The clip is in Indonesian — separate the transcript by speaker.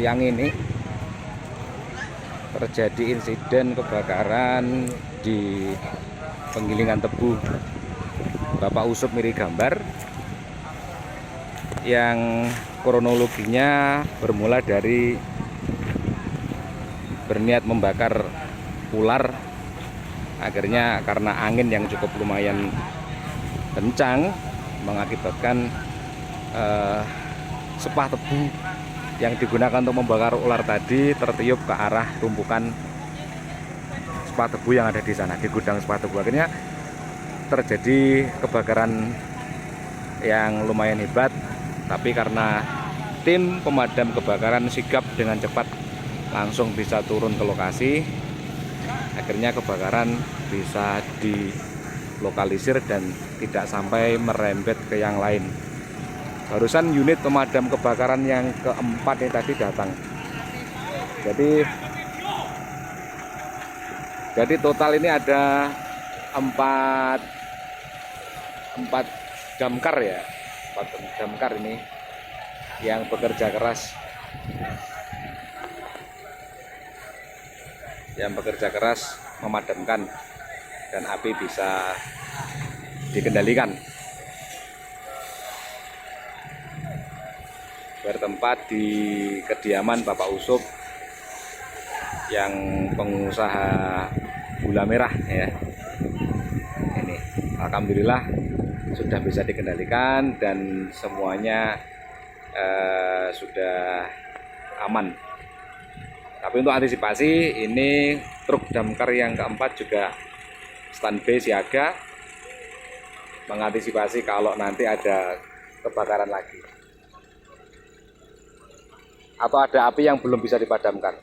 Speaker 1: siang ini terjadi insiden kebakaran di penggilingan tebu Bapak Usup Mirigambar yang kronologinya bermula dari berniat membakar ular. Akhirnya karena angin yang cukup lumayan kencang mengakibatkan sepah tebu yang digunakan untuk membakar ular tadi tertiup ke arah tumpukan sepah tebu yang ada di sana, di gudang sepah tebu. Akhirnya terjadi kebakaran yang lumayan hebat, tapi karena tim pemadam kebakaran sigap dengan cepat langsung bisa turun ke lokasi, akhirnya kebakaran bisa dilokalisir dan tidak sampai merembet ke yang lain. Barusan unit pemadam kebakaran yang keempat ini tadi datang. Jadi total ini ada empat damkar ya, 4 damkar ini yang bekerja keras memadamkan dan api bisa dikendalikan. Bertempat di kediaman Bapak Usup yang pengusaha gula merah ya. Ini alhamdulillah sudah bisa dikendalikan dan semuanya sudah aman. Tapi untuk antisipasi ini truk damkar yang keempat juga standby siaga mengantisipasi kalau nanti ada kebakaran lagi atau ada api yang belum bisa dipadamkan.